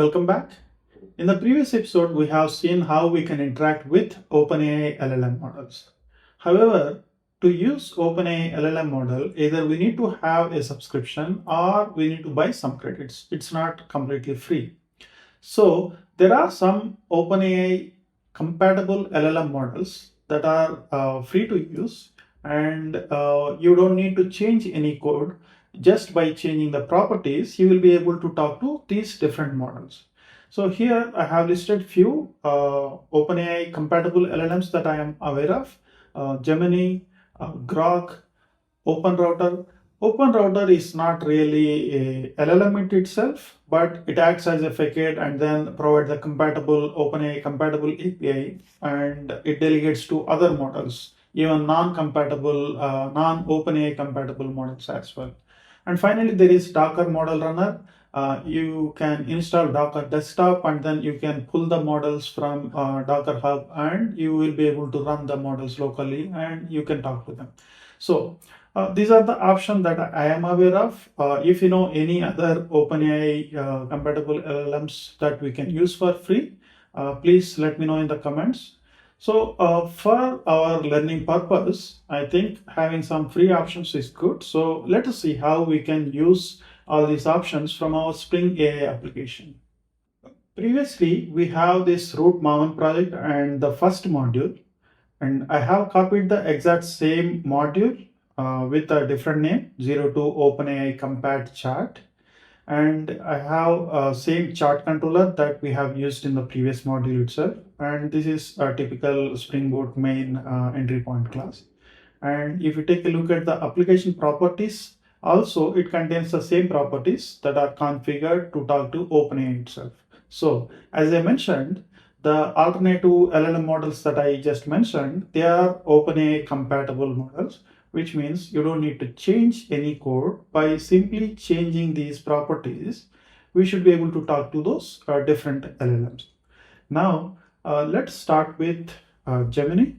Welcome back. In the previous episode, we have seen how we can interact with OpenAI LLM models. However, to use OpenAI LLM model, either we need to have a subscription or we need to buy some credits. It's not completely free. So there are some OpenAI compatible LLM models that are free to use, and you don't need to change any code. Just by changing the properties, you will be able to talk to these different models. So here I have listed few OpenAI compatible LLMs that I am aware of: Gemini, Groq, OpenRouter. OpenRouter is not really a LLM in itself, but it acts as a facade and then provides a compatible OpenAI compatible API, and it delegates to other models, even non-compatible, non-OpenAI compatible models as well. And finally, there is Docker Model Runner. You can install Docker Desktop and then you can pull the models from Docker Hub, and you will be able to run the models locally and you can talk to them. So these are the options that I am aware of. If you know any other OpenAI compatible LLMs that we can use for free, please let me know in the comments. So for our learning purpose, I think having some free options is good. So let us see how we can use all these options from our Spring AI application. Previously, we have this root Maven project and the first module, and I have copied the exact same module with a different name, 02 OpenAI Compat chart. And I have same chart controller that we have used in the previous module itself. And this is a typical springboot main entry point class. And if you take a look at the application properties, also it contains the same properties that are configured to talk to OpenAI itself. So as I mentioned, the alternative LLM models that I just mentioned, they are OpenAI compatible models, which means you don't need to change any code. By simply changing these properties, we should be able to talk to those different LLMs. Now, let's start with Gemini.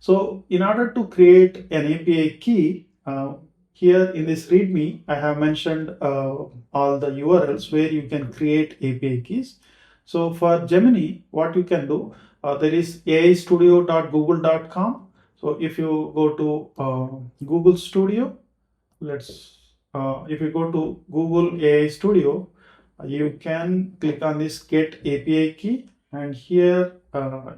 So in order to create an API key, here in this README, I have mentioned all the URLs where you can create API keys. So for Gemini, what you can do, there is aistudio.google.com. So if you go to Google Studio, if you go to Google AI Studio, you can click on this Get API Key, and here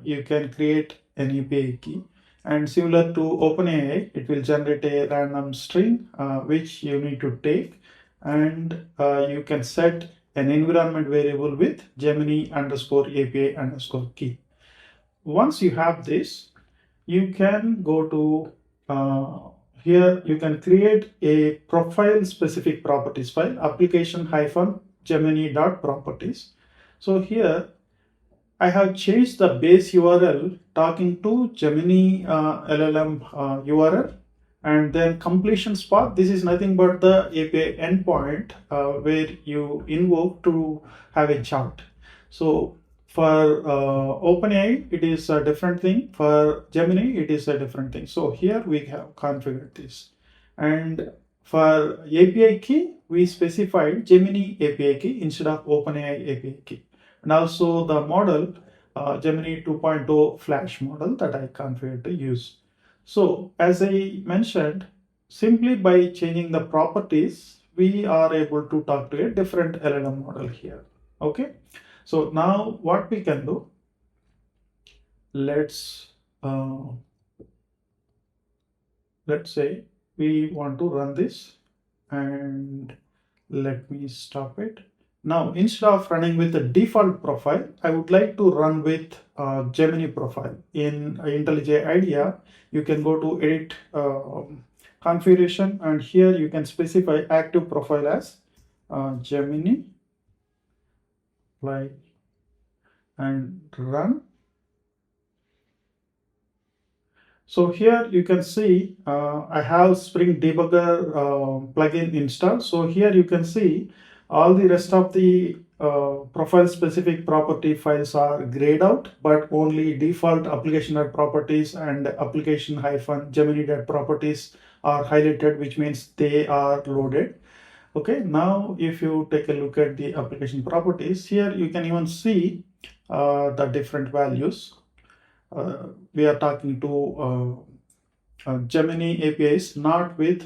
you can create an API key. And similar to OpenAI, it will generate a random string which you need to take, and you can set an environment variable with Gemini underscore API underscore key. Once you have this, you can go to here you can create a profile specific properties file, application-gemini.properties. So here I have changed the base URL talking to Gemini LLM URL, and then completion spot. This is nothing but the API endpoint where you invoke to have a chart. So for OpenAI, it is a different thing. For Gemini, it is a different thing. So here we have configured this. And for API key, we specified Gemini API key instead of OpenAI API key. And also the model, Gemini 2.0 Flash model that I configured to use. So as I mentioned, simply by changing the properties, we are able to talk to a different LLM model here. Okay. So now what we can do, let's say we want to run this, and let me stop it. Now, instead of running with the default profile, I would like to run with Gemini profile. In IntelliJ you can go to edit configuration, and here you can specify active profile as Gemini, and run. So here you can see I have Spring Debugger plugin installed. So here you can see all the rest of the profile specific property files are grayed out, but only default application.properties and application-gemini.properties are highlighted, which means they are loaded. Okay, now if you take a look at the application properties, here you can even see the different values. We are talking to Gemini APIs, not with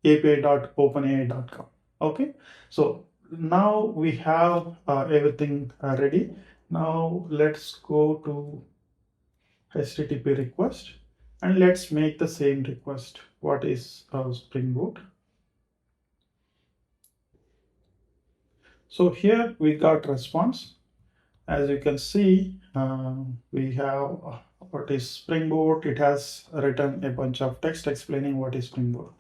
api.openai.com. Okay, so now we have everything ready. Now let's go to HTTP request and let's make the same request. What is springboot? So here we got response. As you can see, we have what is springboot. It has written a bunch of text explaining what is springboot.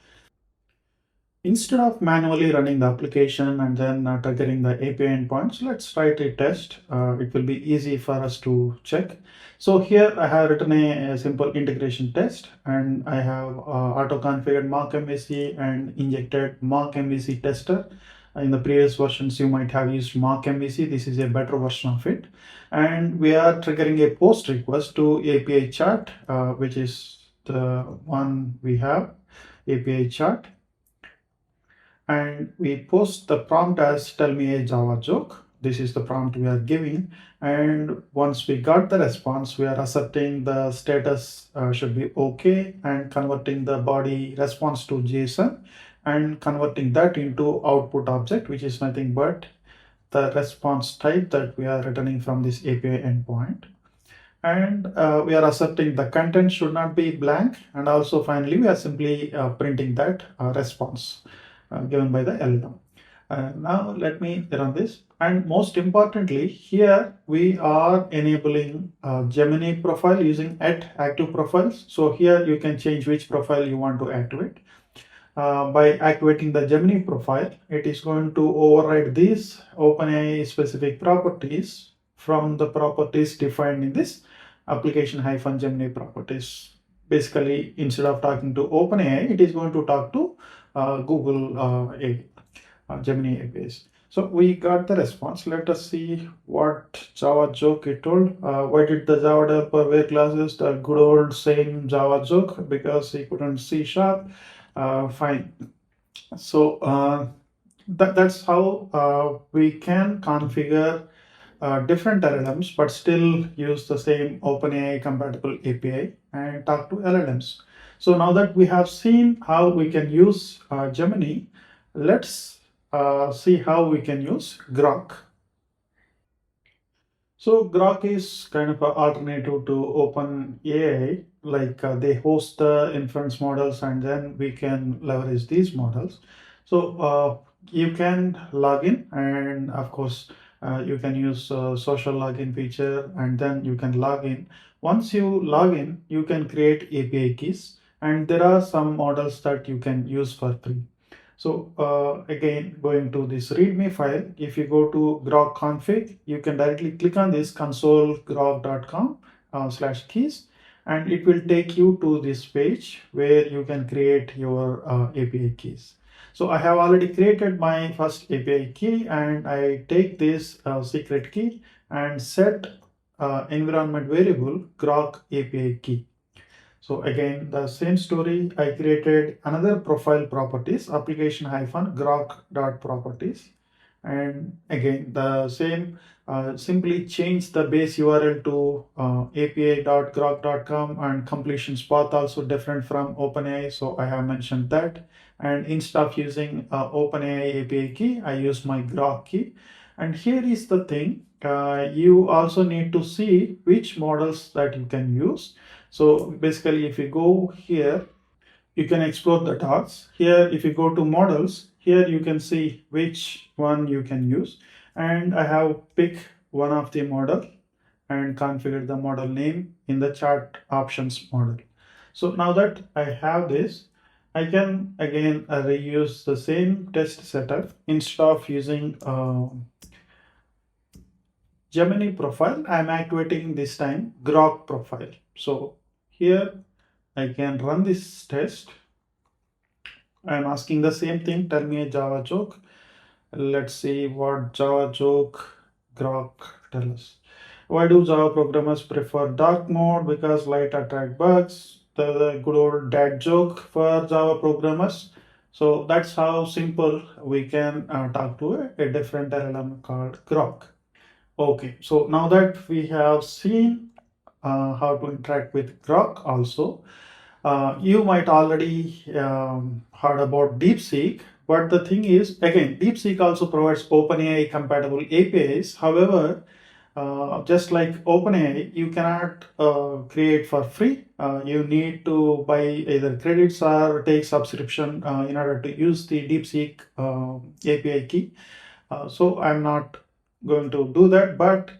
Instead of manually running the application and then triggering the API endpoints, let's write a test. It will be easy for us to check. So here I have written a simple integration test, and I have auto-configured mock MVC and injected mock MVC tester. In the previous versions, you might have used mock MVC. This is a better version of it. And we are triggering a post request to API chat, which is the one we have, API chat. And we post the prompt as tell me a Java joke. This is the prompt we are giving. And once we got the response, we are asserting the status should be okay and converting the body response to JSON and converting that into output object, which is nothing but the response type that we are returning from this API endpoint. And we are asserting the content should not be blank. And also finally, we are simply printing that response given by the LLM. Now let me run this. And most importantly, here we are enabling Gemini profile using @active profiles. So here you can change which profile you want to activate. By activating the Gemini profile, it is going to override these OpenAI specific properties from the properties defined in this application-Gemini properties. Basically, instead of talking to OpenAI, it is going to talk to Google Gemini APIs. So we got the response. Let us see what Java joke it told. Why did the Java developer wear glasses? The good old same Java joke, because he couldn't see sharp. Fine. So that's how we can configure different LLMs, but still use the same OpenAI compatible API and talk to LLMs. So now that we have seen how we can use Gemini, let's see how we can use Groq. So Groq is kind of an alternative to OpenAI. Like they host the inference models, and then we can leverage these models. So you can log in, and of course, you can use social login feature, and then you can log in. Once you log in, you can create API keys, and there are some models that you can use for free. So again, going to this README file, if you go to Groq config, you can directly click on this console groq.com /keys, and it will take you to this page where you can create your API keys. So I have already created my first API key, and I take this secret key and set environment variable Groq API key. So again, the same story, I created another profile properties, application-groq.properties. And again, the same, simply change the base URL to api.groq.com, and completions path also different from OpenAI. So I have mentioned that. And instead of using OpenAI API key, I use my Groq key. And here is the thing, you also need to see which models that you can use. So basically, if you go here, you can explore the dots. Here, if you go to models, here you can see which one you can use. And I have picked one of the model and configured the model name in the chart options model. So now that I have this, I can again reuse the same test setup. Instead of using Gemini profile, I'm activating this time Groq profile. So here I can run this test. I'm asking the same thing, tell me a Java joke. Let's see what Java joke Groq tells us. Why do Java programmers prefer dark mode? Because light attract bugs. The good old dad joke for Java programmers. So that's how simple we can talk to a different LLM called Groq. Okay, so now that we have seen how to interact with Groq also, you might already heard about DeepSeek, but the thing is, again, DeepSeek also provides OpenAI compatible APIs. However, just like OpenAI, you cannot create for free. You need to buy either credits or take subscription in order to use the DeepSeek API key. So I'm not going to do that, but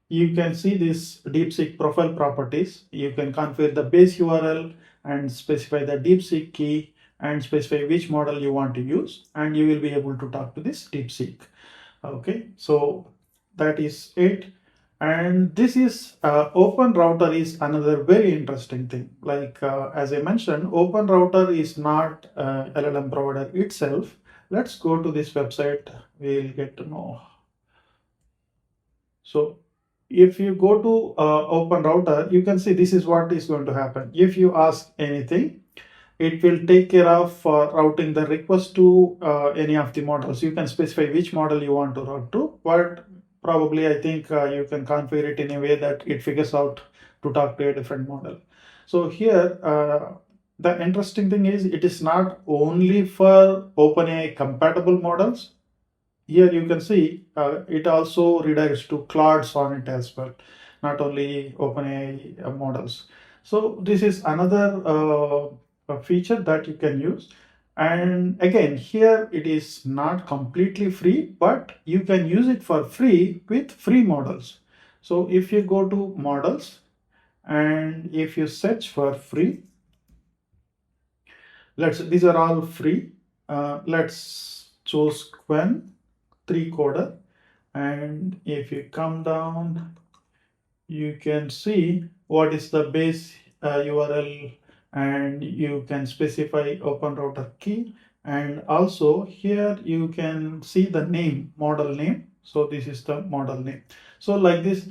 you can see this DeepSeek profile properties. You can configure the base URL and specify the DeepSeek key and specify which model you want to use, and you will be able to talk to this DeepSeek. Okay, so that is it. And this is OpenRouter is another very interesting thing. Like as I mentioned, OpenRouter is not LLM provider itself. Let's go to this website. We'll get to know. So if you go to OpenRouter, you can see this is what is going to happen. If you ask anything, it will take care of routing the request to any of the models. You can specify which model you want to route to, but probably I think you can configure it in a way that it figures out to talk to a different model. So here, the interesting thing is it is not only for OpenAI compatible models. Here you can see it also redirects to Claude Sonnet as well, not only OpenAI models. So this is another feature that you can use. And again, here it is not completely free, but you can use it for free with free models. So if you go to models and if you search for free, these are all free. Let's choose Quen 3 coder, and if you come down, you can see what is the base URL, and you can specify OpenRouter key, and also here you can see the name, model name. So this is the model name. So like this,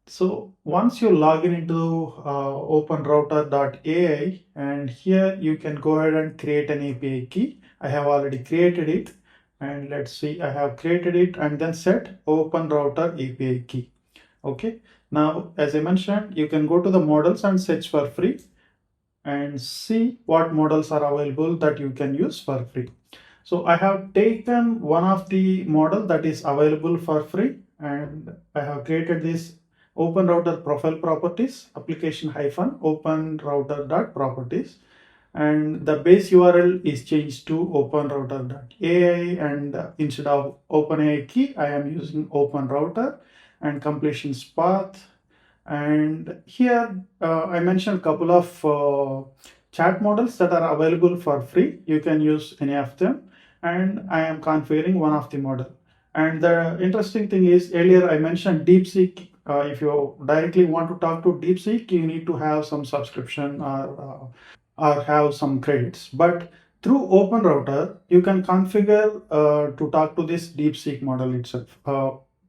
so once you log in into openrouter.ai, and here you can go ahead and create an API key. I have already created it, and let's see, I have created it and then set OpenRouter API key. Okay, now as I mentioned, you can go to the models and search for free and see what models are available that you can use for free. So I have taken one of the model that is available for free, and I have created this OpenRouter profile properties application hyphen openrouter.properties, and the base URL is changed to openrouter.ai, and instead of OpenAI key, I am using OpenRouter, and completions path. And here I mentioned a couple of chat models that are available for free. You can use any of them, and I am configuring one of the model. And the interesting thing is, earlier I mentioned DeepSeek. If you directly want to talk to DeepSeek, you need to have some subscription or have some credits. But through OpenRouter, you can configure to talk to this DeepSeek model itself,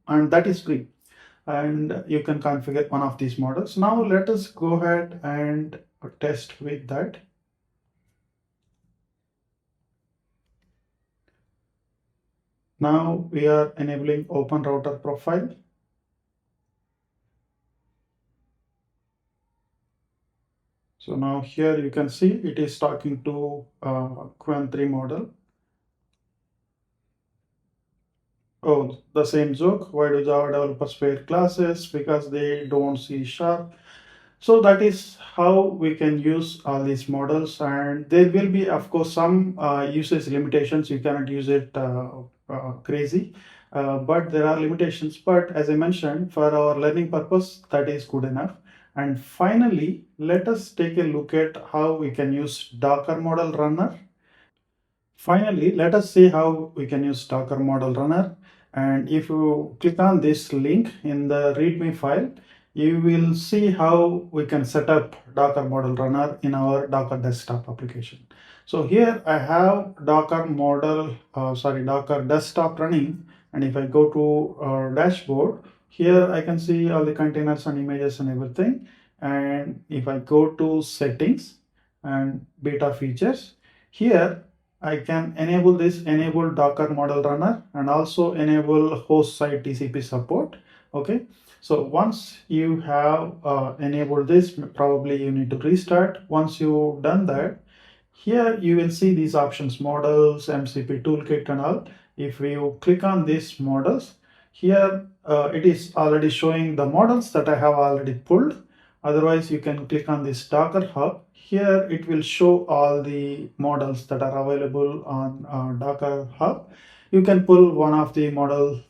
and that is free. And you can configure one of these models. Now let us go ahead and test with that. Now we are enabling OpenRouter profile. So now here you can see it is talking to Quen 3 model. Oh, the same joke. Why do Java developers pair classes? Because they don't see sharp. So that is how we can use all these models, and there will be, of course, some usage limitations. You cannot use it crazy, but there are limitations. But as I mentioned, for our learning purpose, that is good enough. And finally, let us take a look at how we can use Docker model runner. Finally, let us see how we can use Docker model runner. And if you click on this link in the README file, you will see how we can set up Docker model runner in our Docker desktop application. So here I have Docker desktop running. And if I go to dashboard, here I can see all the containers and images and everything. And if I go to settings and beta features, Here I can enable Docker model runner and also enable host side TCP support. Okay, so once you have enabled this, probably you need to restart. Once you've done that, here you will see these options, models, MCP toolkit and all. If you click on these models, here it is already showing the models that I have already pulled. Otherwise, you can click on this Docker Hub. Here it will show all the models that are available on Docker Hub. You can pull one of the model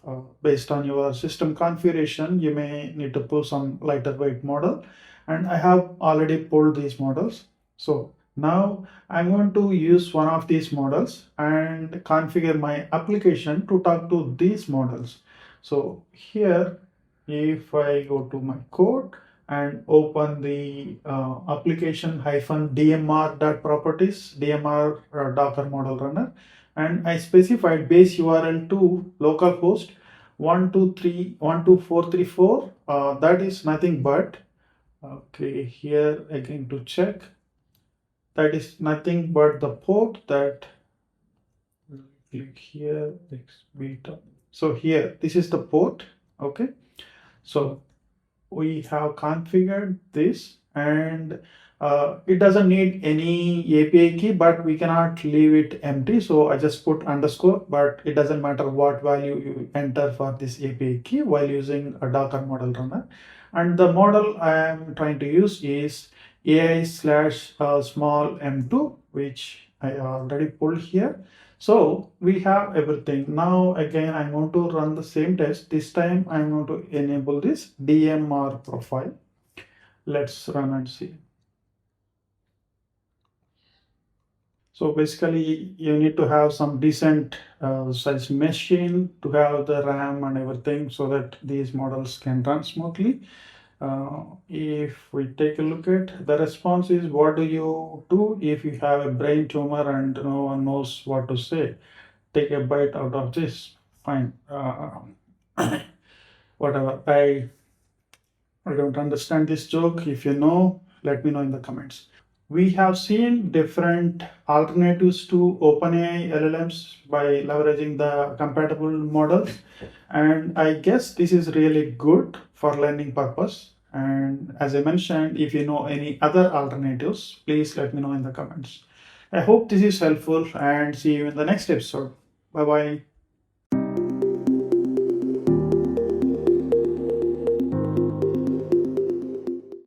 based on your system configuration. You may need to pull some lighter weight model, and I have already pulled these models. So now I'm going to use one of these models and configure my application to talk to these models. So here, if I go to my code and open the application -dmr.properties, dmr Docker model runner, and I specified base URL to localhost 123.12434. That is nothing but, okay, here again to check, that is nothing but the port that, click here, beta. So here, this is the port. Okay, so we have configured this, and it doesn't need any API key, but we cannot leave it empty. So I just put underscore, but it doesn't matter what value you enter for this API key while using a Docker model runner. And the model I am trying to use is AI/small m2, which I already pulled here. So we have everything. Now again, I'm going to run the same test. This time I'm going to enable this DMR profile. Let's run and see. So basically you need to have some decent size machine to have the RAM and everything so that these models can run smoothly. If we take a look at the response is, what do you do if you have a brain tumor and no one knows what to say? Take a bite out of this. Fine. Whatever. I don't understand this joke. If you know, let me know in the comments. We have seen different alternatives to OpenAI LLMs by leveraging the compatible models. And I guess this is really good for learning purpose. And as I mentioned, if you know any other alternatives, please let me know in the comments. I hope this is helpful and see you in the next episode. Bye bye.